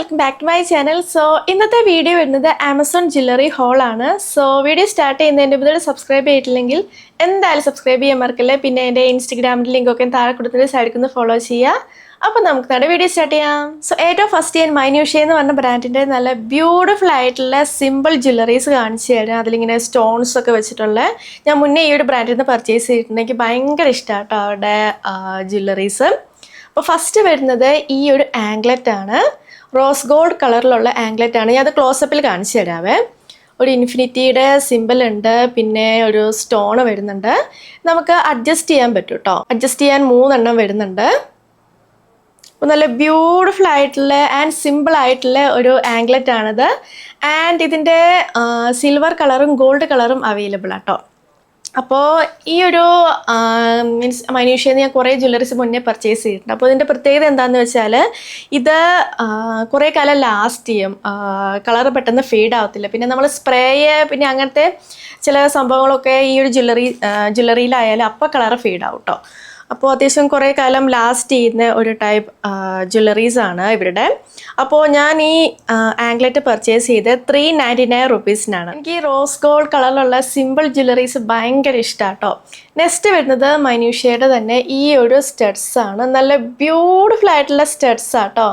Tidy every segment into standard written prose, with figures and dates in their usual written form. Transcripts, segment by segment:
welcome back to my channel. So, ഇന്നത്തെ video വരുന്നത് Amazon jewellery whole ആണ്. So video start ചെയ്യുന്നതിൻ്റെ മുതൽ സബ്സ്ക്രൈബ് ചെയ്തിട്ടില്ലെങ്കിൽ എന്തായാലും സബ്സ്ക്രൈബ് ചെയ്യാൻ മറക്കല്ലേ. പിന്നെ എൻ്റെ ഇൻസ്റ്റഗ്രാമിൻ്റെ ലിങ്ക് ഒക്കെ താഴെ കൊടുത്തിട്ട് സൈഡിൽ നിന്ന് ഫോളോ ചെയ്യുക. അപ്പോൾ നമുക്ക് നമ്മുടെ വീഡിയോ സ്റ്റാർട്ട് ചെയ്യാം. സോ ഏറ്റവും ഫസ്റ്റ് ഞാൻ മൈന്യൂഷ്യ എന്ന് പറഞ്ഞ ബ്രാൻഡിൻ്റെ നല്ല ബ്യൂട്ടിഫുൾ ആയിട്ടുള്ള സിമ്പിൾ ജ്വല്ലറീസ് കാണിച്ചു തരാം. അതിലിങ്ങനെ സ്റ്റോൺസ് ഒക്കെ വെച്ചിട്ടുള്ള ഞാൻ മുന്നേ ഈ ഒരു ബ്രാൻഡിൽ നിന്ന് പർച്ചേസ് ചെയ്തിട്ടുണ്ട്. എനിക്ക് ഭയങ്കര ഇഷ്ടമാണ് കേട്ടോ അവരുടെ ജ്വല്ലറീസ്. അപ്പോൾ ഫസ്റ്റ് വരുന്നത് ഈ ഒരു ആംഗ്ലറ്റ് ആണ്. റോസ് ഗോൾഡ് കളറിലുള്ള ആംഗ്ലറ്റ് ആണ്. ഞാൻ അത് ക്ലോസപ്പിൽ കാണിച്ചു തരാവേ. ഒരു ഇൻഫിനിറ്റിയുടെ സിമ്പിൾ ഉണ്ട്, പിന്നെ ഒരു സ്റ്റോൺ വരുന്നുണ്ട്. നമുക്ക് അഡ്ജസ്റ്റ് ചെയ്യാൻ പറ്റും കേട്ടോ. അഡ്ജസ്റ്റ് ചെയ്യാൻ 3 എണ്ണം വരുന്നുണ്ട്. അപ്പോൾ നല്ല ബ്യൂട്ടിഫുൾ ആയിട്ടുള്ള ആൻഡ് സിമ്പിൾ ആയിട്ടുള്ള ഒരു ആംഗ്ലറ്റ് ആണിത്. ആൻഡ് ഇതിൻ്റെ സിൽവർ കളറും ഗോൾഡ് കളറും അവൈലബിൾ ആട്ടോ. അപ്പോൾ ഈ ഒരു മീൻസ് മൈന്യൂഷ്യന്ന് ഞാൻ കുറേ ജ്വല്ലറീസ് മുന്നേ പർച്ചേസ് ചെയ്തിട്ടുണ്ട്. അപ്പോൾ ഇതിൻ്റെ പ്രത്യേകത എന്താണെന്ന് വെച്ചാൽ ഇത് കുറേ കാലം ലാസ്റ്റ് ചെയ്യും, കളർ പെട്ടെന്ന് ഫെയ്ഡ് ആവത്തില്ല. പിന്നെ നമ്മൾ സ്പ്രേ പിന്നെ അങ്ങനത്തെ ചില സംഭവങ്ങളൊക്കെ ഈ ഒരു ജ്വല്ലറിയിലായാലും അപ്പോൾ കളർ ഫെയ്ഡ് ആവും കേട്ടോ. അപ്പോൾ അത്യാവശ്യം കുറേ കാലം ലാസ്റ്റ് ചെയ്യുന്ന ഒരു ടൈപ്പ് ജ്വല്ലറീസ് ആണ് ഇവരുടെ. അപ്പോൾ ഞാൻ ഈ ആംഗ്ലറ്റ് പർച്ചേസ് ചെയ്ത് 399 റുപ്പീസിനാണ്. എനിക്ക് ഈ റോസ് ഗോൾഡ് കളറിലുള്ള സിമ്പിൾ ജ്വല്ലറീസ് ഭയങ്കര ഇഷ്ടമാണ് കേട്ടോ. നെക്സ്റ്റ് വരുന്നത് മൈന്യൂഷ്യയുടെ തന്നെ ഈ ഒരു സ്റ്റഡ്സ് ആണ്. നല്ല ബ്യൂട്ടിഫുൾ ആയിട്ടുള്ള സ്റ്റഡ്സ് ആട്ടോ.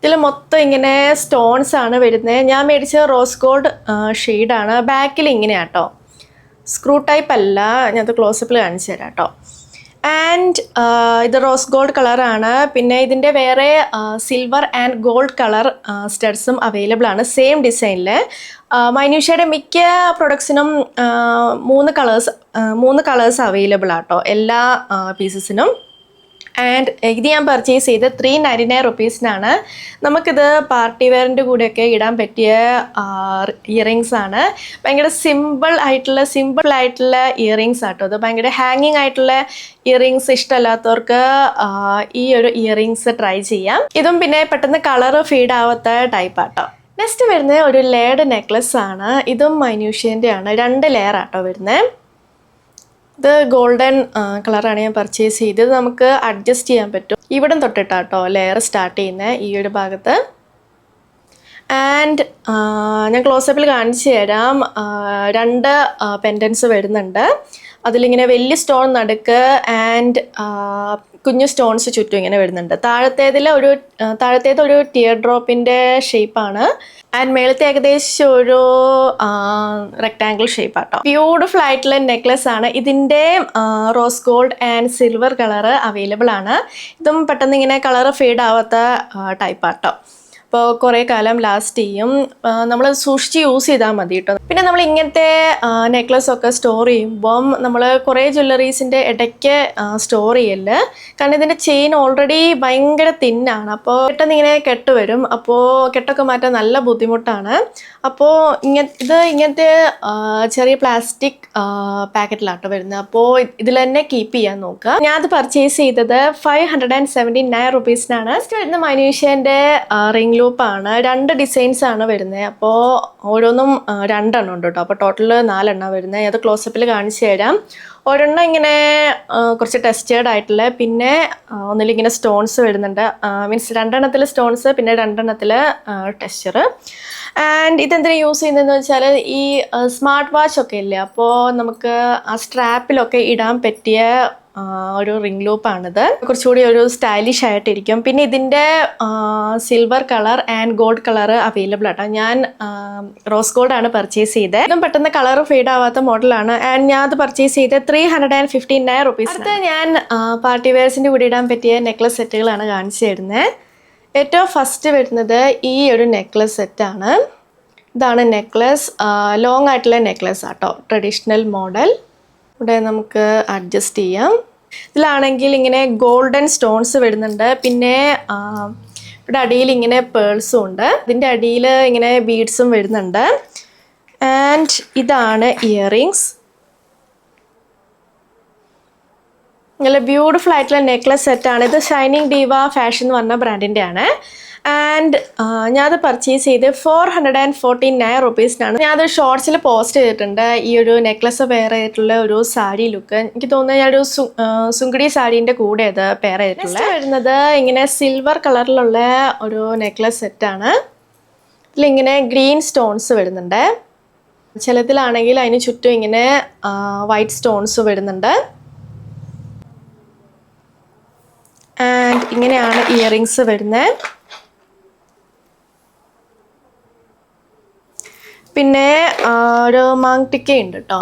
ഇതിൽ മൊത്തം ഇങ്ങനെ സ്റ്റോൺസ് ആണ് വരുന്നത്. ഞാൻ മേടിച്ച റോസ് ഗോൾഡ് ഷെയ്ഡാണ്. ബാക്കിൽ ഇങ്ങനെയാട്ടോ, സ്ക്രൂ ടൈപ്പ് അല്ല. ഞാനത് ക്ലോസപ്പിൽ കാണിച്ചു തരാം കേട്ടോ. ആൻഡ് ഇത് റോസ് ഗോൾഡ് കളറാണ്. പിന്നെ ഇതിൻ്റെ വേറെ സിൽവർ ആൻഡ് ഗോൾഡ് കളർ സ്റ്റഡ്സും അവൈലബിൾ ആണ് സെയിം ഡിസൈനിൽ. മൈന്യൂഷ്യയുടെ മിക്ക പ്രൊഡക്ട്സിനും 3 കളേഴ്സ് അവൈലബിൾ ആട്ടോ എല്ലാ പീസസിനും. ആൻഡ് ഇത് ഞാൻ പർച്ചേസ് ചെയ്ത് 399 റുപ്പീസിനാണ്. നമുക്കിത് പാർട്ടി വെയറിൻ്റെ കൂടെയൊക്കെ ഇടാൻ പറ്റിയ ഇയറിങ്സ് ആണ്. ഭയങ്കര സിമ്പിൾ ആയിട്ടുള്ള ഇയറിങ്സ് ആട്ടോ. ഇത് ഭയങ്കര ഹാങ്ങിങ് ആയിട്ടുള്ള ഇയറിങ്സ് ഇഷ്ടമല്ലാത്തവർക്ക് ഈ ഒരു ഇയറിങ്സ് ട്രൈ ചെയ്യാം. ഇതും പിന്നെ പെട്ടെന്ന് കളർ ഫീഡ് ആവാത്ത ടൈപ്പ് ആട്ടോ. നെക്സ്റ്റ് വരുന്നത് ഒരു ലെയർഡ് നെക്ലസ് ആണ്. ഇതും മൈന്യൂഷ്യൻ്റെ ആണ്. 2 ലെയർ ആട്ടോ വരുന്നത്. ഇത് ഗോൾഡൻ കളറാണ് ഞാൻ പർച്ചേസ് ചെയ്തത്. നമുക്ക് അഡ്ജസ്റ്റ് ചെയ്യാൻ പറ്റും. ഇവിടം തൊട്ടിട്ടാട്ടോ ലെയർ സ്റ്റാർട്ട് ചെയ്യുന്നത്, ഈ ഒരു ഭാഗത്ത്. ആൻഡ് ഞാൻ ക്ലോസപ്പിൽ കാണിച്ചു തരാം. 2 പെൻഡൻസ് വരുന്നുണ്ട്. അതിലിങ്ങനെ വലിയ സ്റ്റോൺ നടുക്ക് ആൻഡ് കുഞ്ഞു സ്റ്റോൺസ് ചുറ്റും ഇങ്ങനെ വരുന്നുണ്ട്. താഴത്തേത് ഒരു ടിയർ ഡ്രോപ്പിൻ്റെ ഷേപ്പാണ്. ആൻഡ് മേളത്തെ ഏകദേശം ഒരു റെക്ടാങ്കിൾ ഷേപ്പ് ആട്ടോ. ബ്യൂട്ടിഫുൾ ആയിട്ടുള്ള നെക്ലസ് ആണ്. ഇതിൻ്റെ rose gold and silver colour available ആണ്. ഇതും പെട്ടെന്ന് ഇങ്ങനെ കളർ ഫെയ്ഡ് ആവാത്ത ടൈപ്പ് ആട്ടോ. അപ്പോൾ കുറേ കാലം ലാസ്റ്റ് ചെയ്യും. നമ്മൾ സൂക്ഷിച്ച് യൂസ് ചെയ്താൽ മതി കേട്ടോ. പിന്നെ നമ്മൾ ഇങ്ങനത്തെ നെക്ലസൊക്കെ സ്റ്റോർ ചെയ്യുമ്പം നമ്മൾ കുറേ ജ്വല്ലറീസിൻ്റെ ഇടയ്ക്ക് സ്റ്റോർ ചെയ്യല്. കാരണം ഇതിൻ്റെ ചെയിൻ ഓൾറെഡി ഭയങ്കര തിന്നാണ്. അപ്പോൾ പെട്ടെന്ന് ഇങ്ങനെ കെട്ട് വരും. അപ്പോൾ കെട്ടൊക്കെ മാറ്റാൻ നല്ല ബുദ്ധിമുട്ടാണ്. അപ്പോൾ ഇങ്ങനത്തെ ചെറിയ പ്ലാസ്റ്റിക് പാക്കറ്റിലാട്ടോ വരുന്നത്. അപ്പോൾ ഇതിൽ തന്നെ കീപ്പ് ചെയ്യാൻ നോക്കുക. ഞാൻ അത് പർച്ചേസ് ചെയ്തത് 579 റുപ്പീസിനാണ്. നെക്സ്റ്റ് വരുന്ന മൈന്യൂഷ്യൻ്റെ റിംഗ് ലൂപ്പാണ്. 2 ഡിസൈൻസ് ആണ് വരുന്നത്. അപ്പോൾ ഓരോന്നും 2 എണ്ണം ഉണ്ട് കേട്ടോ. അപ്പോൾ ടോട്ടൽ 4 എണ്ണം വരുന്നത്. അത് ക്ലോസപ്പിൽ കാണിച്ചു തരാം. ഒരെണ്ണം ഇങ്ങനെ കുറച്ച് ടെസ്റ്റേർഡ് ആയിട്ടുള്ള, പിന്നെ ഒന്നിലിങ്ങനെ സ്റ്റോൺസ് വരുന്നുണ്ട്. മീൻസ് 2 എണ്ണത്തിൽ സ്റ്റോൺസ്, പിന്നെ 2 എണ്ണത്തിൽ ടെക്സ്ചർ. ആൻഡ് ഇതെന്തിനാ യൂസ് ചെയ്യുന്നതെന്ന് വെച്ചാൽ ഈ സ്മാർട്ട് വാച്ച് ഒക്കെ ഇല്ലേ, അപ്പോൾ നമുക്ക് ആ സ്ട്രാപ്പിലൊക്കെ ഇടാൻ പറ്റിയ ഒരു റിംഗ് ലൂപ്പാണിത്. കുറച്ചുകൂടി ഒരു സ്റ്റൈലിഷ് ആയിട്ടിരിക്കും. പിന്നെ ഇതിൻ്റെ silver colour and gold colour available ആട്ടോ. ഞാൻ റോസ് ഗോൾഡ് ആണ് പർച്ചേസ് ചെയ്തത്. ഇതും പെട്ടെന്ന് കളർ ഫെയ്ഡ് ആവാത്ത മോഡലാണ്. ആൻഡ് ഞാൻ അത് പർച്ചേസ് ചെയ്ത് 359 റുപ്പീസ്. അടുത്ത ഞാൻ പാർട്ടി വെയർസിൻ്റെ കൂടെ ഇടാൻ പറ്റിയ നെക്ലസ് സെറ്റുകളാണ് കാണിച്ചു തരുന്നത്. ഏറ്റവും ഫസ്റ്റ് വരുന്നത് ഈ ഒരു നെക്ലസ് സെറ്റാണ്. ഇതാണ് നെക്ലസ്. ലോങ് ആയിട്ടുള്ള നെക്ലസ് ആട്ടോ, ട്രഡീഷണൽ മോഡൽ. ഇവിടെ നമുക്ക് അഡ്ജസ്റ്റ് ചെയ്യാം. ഇതിലാണെങ്കിൽ ഇങ്ങനെ ഗോൾഡൻ സ്റ്റോൺസ് വരുന്നുണ്ട്. പിന്നെ ഇവിടെ അടിയിൽ ഇങ്ങനെ പേൾസും ഉണ്ട്. ഇതിൻ്റെ അടിയിൽ ഇങ്ങനെ ബീഡ്സും വരുന്നുണ്ട്. ആൻഡ് ഇതാണ് ഇയറിങ്സ്. നല്ല ബ്യൂട്ടിഫുൾ ആയിട്ടുള്ള നെക്ലസ് സെറ്റാണ്. ഇത് ഷൈനിങ് ഡീവ ഫാഷൻ എന്ന് പറഞ്ഞ ബ്രാൻഡിൻ്റെ ആണ്. ആൻഡ് ഞാനത് പർച്ചേസ് ചെയ്ത് 449 റുപ്പീസിനാണ്. ഞാനത് ഷോർട്സിൽ പോസ്റ്റ് ചെയ്തിട്ടുണ്ട്. ഈ ഒരു നെക്ലസ് പെയർ ചെയ്തിട്ടുള്ള ഒരു സാരി ലുക്ക്. എനിക്ക് തോന്നുന്നത് ഞാനൊരു സുങ്കടി സാരീൻ്റെ കൂടെ അത് പെയർ ചെയ്തിട്ടുള്ളത്. വരുന്നത് ഇങ്ങനെ സിൽവർ കളറിലുള്ള ഒരു നെക്ലസ് സെറ്റാണ്. ഇതിലിങ്ങനെ ഗ്രീൻ സ്റ്റോൺസ് വരുന്നുണ്ട്. ചിലതിലാണെങ്കിൽ അതിന് ചുറ്റും ഇങ്ങനെ വൈറ്റ് സ്റ്റോൺസ് വരുന്നുണ്ട്. ആൻഡ് ഇങ്ങനെയാണ് ഇയറിങ്സ് വരുന്നത്. പിന്നെ ഒരു മാങ്ടിക്ക ഉണ്ട് കേട്ടോ.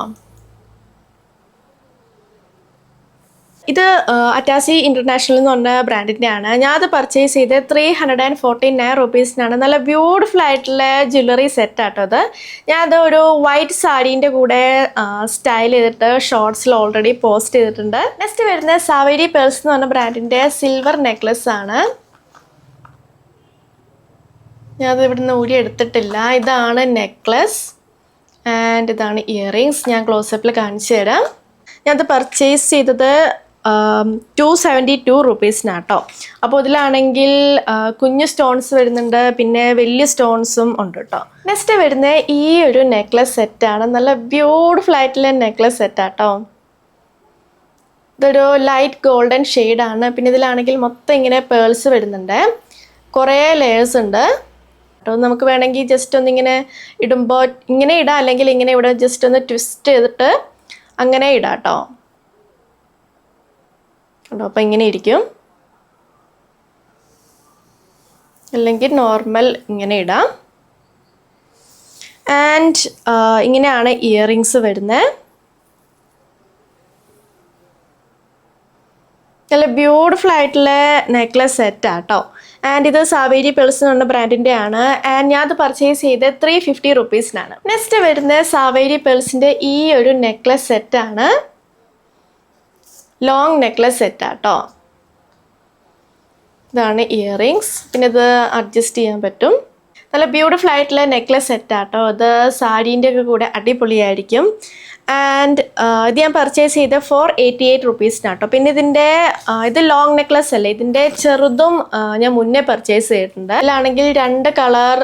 ഇത് അറ്റാസി ഇന്റർനാഷണൽ എന്ന് പറഞ്ഞ ബ്രാൻഡിൻ്റെ ആണ്. ഞാനത് പർച്ചേസ് ചെയ്ത് 349 റുപ്പീസിനാണ്. നല്ല ബ്യൂട്ടിഫുൾ ആയിട്ടുള്ള ജ്വല്ലറി സെറ്റ് ആട്ടോ അത്. ഞാനത് ഒരു വൈറ്റ് സാരീൻ്റെ കൂടെ സ്റ്റൈൽ ചെയ്തിട്ട് ഷോർട്സിൽ ഓൾറെഡി പോസ്റ്റ് ചെയ്തിട്ടുണ്ട്. നെക്സ്റ്റ് വരുന്നത് സാവേരി പേൾസ് എന്ന് പറഞ്ഞ ബ്രാൻഡിൻ്റെ സിൽവർ നെക്ലസ് ആണ്. ഞാനത് ഇവിടുന്ന് ഊരി എടുത്തിട്ടില്ല. ഇതാണ് നെക്ലസ് ആൻഡ് ഇതാണ് ഇയറിങ്സ്. ഞാൻ ക്ലോസപ്പിൽ കാണിച്ചു തരാം. ഞാനത് പർച്ചേസ് ചെയ്തത് 272 റുപ്പീസിനാട്ടോ. അപ്പോൾ ഇതിലാണെങ്കിൽ കുഞ്ഞു സ്റ്റോൺസ് വരുന്നുണ്ട്, പിന്നെ വലിയ സ്റ്റോൺസും ഉണ്ട് കേട്ടോ. നെക്സ്റ്റ് വരുന്നത് ഈ ഒരു നെക്ലസ് സെറ്റാണ്. നല്ല ബ്യൂട്ടിഫുൾ ആയിട്ടുള്ള നെക്ലസ് സെറ്റാട്ടോ. ഇതൊരു ലൈറ്റ് ഗോൾഡൻ ഷെയ്ഡാണ്. പിന്നെ ഇതിലാണെങ്കിൽ മൊത്തം ഇങ്ങനെ പേൾസ് വരുന്നുണ്ട്. കുറേ ലെയേഴ്സ് ഉണ്ട്. നമുക്ക് വേണമെങ്കിൽ ജസ്റ്റ് ഒന്നിങ്ങനെ ഇടുമ്പോൾ ഇങ്ങനെ ഇടാം, അല്ലെങ്കിൽ ഇങ്ങനെ ഇവിടെ ജസ്റ്റ് ഒന്ന് ട്വിസ്റ്റ് ചെയ്തിട്ട് അങ്ങനെ ഇടാം കേട്ടോ. അപ്പോൾ ഇങ്ങനെ ഇരിക്കും. അല്ലെങ്കിൽ നോർമൽ ഇങ്ങനെ ഇടാം. ആൻഡ് ഇങ്ങനെയാണ് ഇയറിങ്സ് വരുന്നത്. നല്ല ബ്യൂട്ടിഫുൾ ആയിട്ടുള്ള നെക്ലസ് സെറ്റാട്ടോ. ആൻഡ് ഇത് സാവേരി പേൾസ് എന്ന് പറഞ്ഞ ബ്രാൻഡിൻ്റെ ആണ്. ആൻഡ് ഞാൻ അത് പർച്ചേസ് ചെയ്ത് 350 റുപ്പീസിനാണ്. നെക്സ്റ്റ് വരുന്നത് സാവേരി പേൾസിൻ്റെ ഈ ഒരു നെക്ലസ് സെറ്റാണ്. ലോങ് നെക്ലസ് സെറ്റാട്ടോ. ഇതാണ് ഇയറിങ്സ്. പിന്നെ ഇത് അഡ്ജസ്റ്റ് ചെയ്യാൻ പറ്റും. നല്ല ബ്യൂട്ടിഫുൾ ആയിട്ടുള്ള നെക്ലസ് സെറ്റാട്ടോ. അത് സാരീൻ്റെ ഒക്കെ കൂടെ അടിപൊളിയായിരിക്കും. ആൻഡ് ഇത് ഞാൻ പർച്ചേസ് ചെയ്ത് 488 റുപ്പീസിനാട്ടോ. പിന്നെ ഇത് ലോങ് നെക്ലസ് അല്ലേ, ഇതിൻ്റെ ചെറുതും ഞാൻ മുന്നേ പർച്ചേസ് ചെയ്തിട്ടുണ്ട്. ഇതിലാണെങ്കിൽ 2 കളർ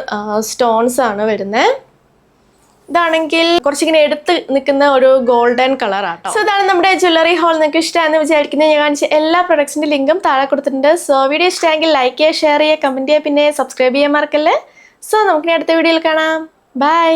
സ്റ്റോൺസ് ആണ് വരുന്നത്. ഇതാണെങ്കിൽ കുറച്ചിങ്ങനെ എടുത്ത് നിൽക്കുന്ന ഒരു ഗോൾഡൻ കളർ ആട്ടോ. സോ ഇതാണ് നമ്മുടെ ജ്വല്ലറി ഹോൾ. നിങ്ങൾക്ക് ഇഷ്ടമാണെന്ന് വിചാരിക്കുന്നത്. ഞാൻ കാണിച്ച എല്ലാ പ്രൊഡക്ട്സിൻ്റെ ലിങ്കും താഴെ കൊടുത്തിട്ടുണ്ട്. സോ വീഡിയോ ഇഷ്ടമെങ്കിൽ ലൈക്ക് ചെയ്യുക, ഷെയർ ചെയ്യുക, കമൻറ്റ് ചെയ്യുക, പിന്നെ സബ്സ്ക്രൈബ് ചെയ്യാൻ മറക്കല്ലേ. സോ നമുക്കിനി അടുത്ത വീഡിയോയിൽ കാണാം. ബൈ.